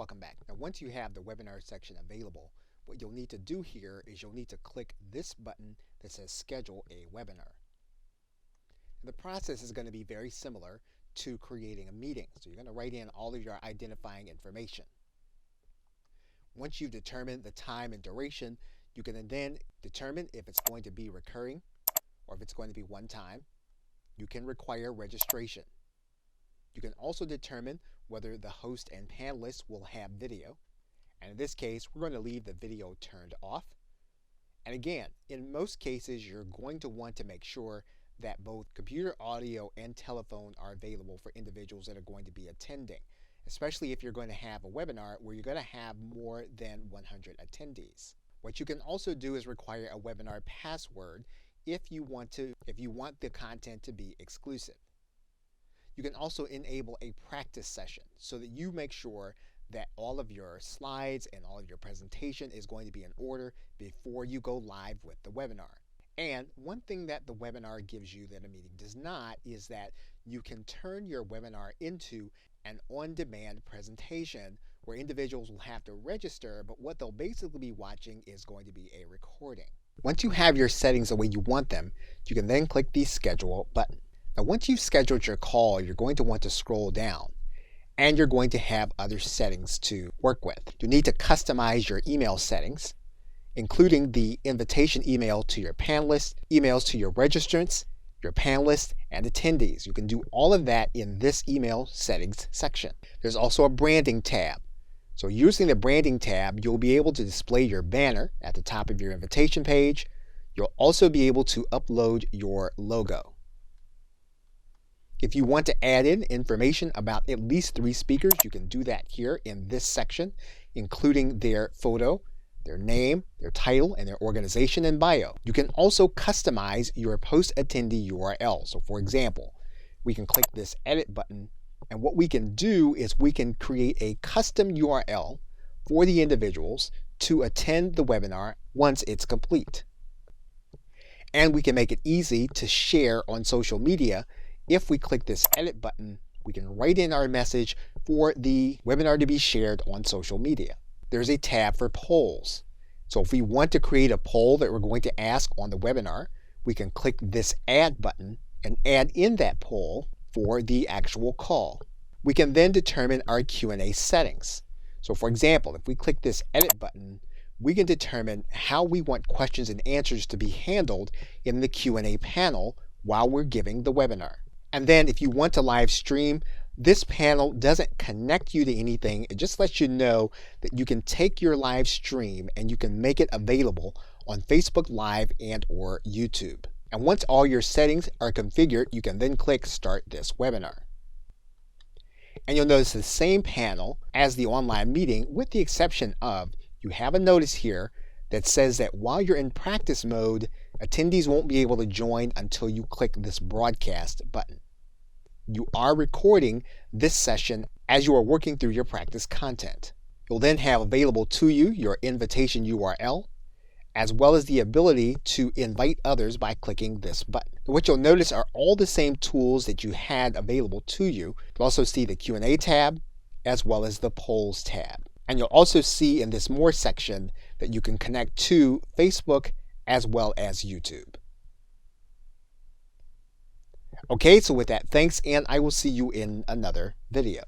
Welcome back. Now, once you have the webinar section available, what you'll need to do here is you'll need to click this button that says Schedule a Webinar. The process is going to be very similar to creating a meeting. So you're going to write in all of your identifying information. Once you've determined the time and duration, you can then determine if it's going to be recurring or if it's going to be one time. You can require registration. You can also determine whether the host and panelists will have video. And in this case, we're going to leave the video turned off. And again, in most cases, you're going to want to make sure that both computer audio and telephone are available for individuals that are going to be attending, especially if you're going to have a webinar where you're going to have more than 100 attendees. What you can also do is require a webinar password if you want the content to be exclusive. You can also enable a practice session so that you make sure that all of your slides and all of your presentation is going to be in order before you go live with the webinar. And one thing that the webinar gives you that a meeting does not is that you can turn your webinar into an on-demand presentation where individuals will have to register, but what they'll basically be watching is going to be a recording. Once you have your settings the way you want them, you can then click the Schedule button. Now, once you've scheduled your call, you're going to want to scroll down and you're going to have other settings to work with. You need to customize your email settings, including the invitation email to your panelists, emails to your registrants, your panelists, and attendees. You can do all of that in this email settings section. There's also a branding tab. So using the branding tab, you'll be able to display your banner at the top of your invitation page. You'll also be able to upload your logo. If you want to add in information about at least 3 speakers, you can do that here in this section, including their photo, their name, their title, and their organization and bio. You can also customize your post-attendee URL. So for example, we can click this edit button, and what we can do is we can create a custom URL for the individuals to attend the webinar once it's complete. And we can make it easy to share on social media. If we click this edit button, we can write in our message for the webinar to be shared on social media. There's a tab for polls. So if we want to create a poll that we're going to ask on the webinar, we can click this add button and add in that poll for the actual call. We can then determine our Q&A settings. So for example, if we click this edit button, we can determine how we want questions and answers to be handled in the Q&A panel while we're giving the webinar. And then if you want to live stream, this panel doesn't connect you to anything. It just lets you know that you can take your live stream and you can make it available on Facebook Live and or YouTube. And once all your settings are configured, you can then click Start this webinar. And you'll notice the same panel as the online meeting, with the exception of you have a notice here that says that while you're in practice mode, attendees won't be able to join until you click this broadcast button. You are recording this session as you are working through your practice content. You'll then have available to you your invitation URL, as well as the ability to invite others by clicking this button. What you'll notice are all the same tools that you had available to you. You'll also see the Q&A tab, as well as the polls tab. And you'll also see in this More section that you can connect to Facebook as well as YouTube. Okay, so with that, thanks, and I will see you in another video.